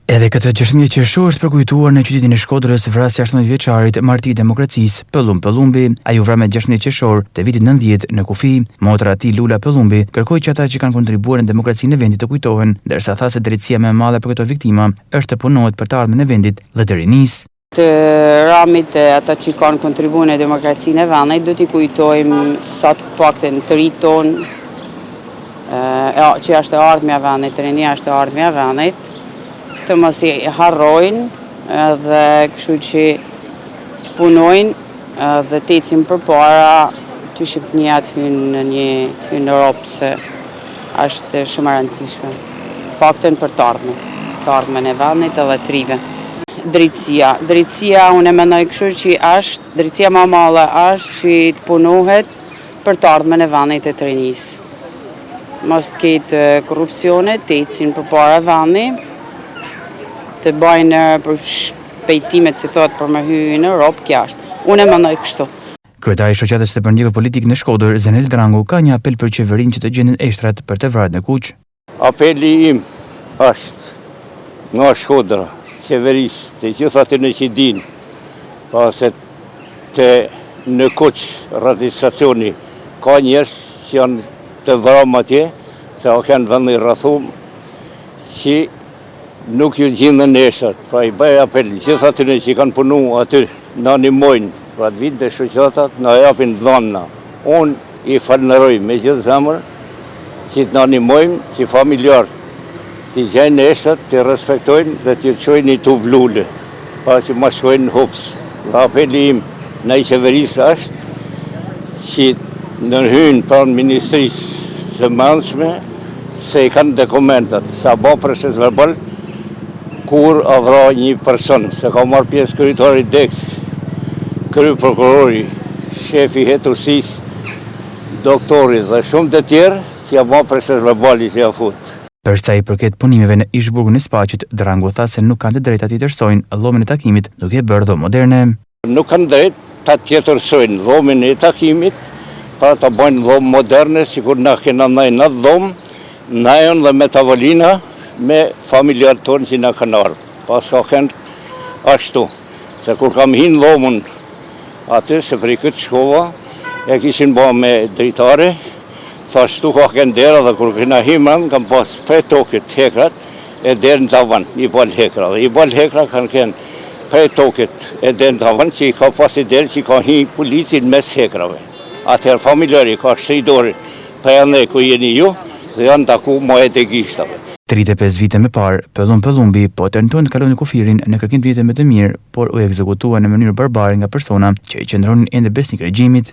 Edhe këtë 16 qershor është përkujtuar në qytetin e Shkodrës vrasja 16-vjeçarit Marti i Demokracisë, Pëllumb Pëllumbi. Ai u vra me 16 qershor të vitit 90 në kufi. Motra e tij Lula Pëllumbi kërkoi që ata që kanë kontribuar në demokracinë e vendit të kujtohen, ndërsa tha se drejtësia më e madhe për këto viktima është të punohet për të ardhmen e vendit dhe të rinisë. Të ramit ata që kanë kontribuar në demokracinë e vendit do t'i kujtojmë sa të paktën të rit ton, që është ardhmja e vendit, rinia është ardhmja e vendit, të mos i harrojnë dhe kështu që të punojnë dhe të ecin përpara të Shqipënia të hynë në Europë, se është shumë e rëndësishme. Të paktën për të ardhmen e vendit edhe të rive. Drejtësia, unë e mendoj kështu që është, drejtësia më e madhe është që të punohet për të ardhmen e vendit e të rinisë. Mos të ketë korrupsione, të ecin përpara vendit, të bajnë për shpejtimet si thot për me hyjë në Europë, kja është. Unë e mendoj kështu. Kryetari i shoqatës së përndjekëve politik në Shkodër, Zenel Drangu, ka një apel për qeverinë që të gjenden eshtrat për të vrarët në kuq. Apeli im është nga Shkodra, qeverisë, të gjithë aty në që dinë, se të në kuq radistacioni ka njerëz që janë të vramë atje, se o kanë vëndi rrethum që nuk ju gjindën eshtrat. Pra i bëj apel gjithë aty në që kanë punu aty në animojnë, pra të vinë të shoqatat në japin dhomna. Unë i falënderoj me gjithë zemër që të në animojnë, që familjarë të gjejnë eshtrat, të respektojnë dhe të qojnë i tub lule, pa që ma shkojnë në hups. Dhe apeli im në i qeverisë është që nërhynë pranë ministrisë së mëndshme se i kanë dokumentat, sa ba proces verbal kur avra një person, se ka marrë pjesë kryetari Deks, krye prokurori, shefi hetusis, doktori dhe shumë të tjerë që ja marrë proces verbali që ja fut. Për sa i përket punimeve në ish-burgun e Spaqit, Drangu tha se nuk kanë të drejtë të tjetërsojnë dhomin e takimit duke bërë dhomë moderne. Nuk kanë drejtë të tjetërsojnë dhomin e takimit, para të bëjnë dhomë moderne, sikur na kena në dhomë, najon dhe me tavolina, me familjarë tonë që nga kanë ardhë. Pas ka kënë ashtu, se kur kam hinë dhomën aty, se për i këtë shkova, e kishin ba me dritare, thashtu ka kënë dera dhe kur këna himën, kam pas prej tokit hekrat, e derë në tavan, i bal hekra. Dhe i bal hekra kanë kënë prej tokit e derë në tavan, që i ka pas i derë që i ka hi policin mes hekrave. Atëherë familjari ka shtridori për janë ku jeni ju, dhe janë taku ma e të gishtave. 35 vite më parë, Pëllumb Pëllumbi po tenton të kalonte kufirin në kërkim të jetë më të mirë, por u ekzekutua në mënyrë barbare nga persona që i qëndronin ende besnik regjimit.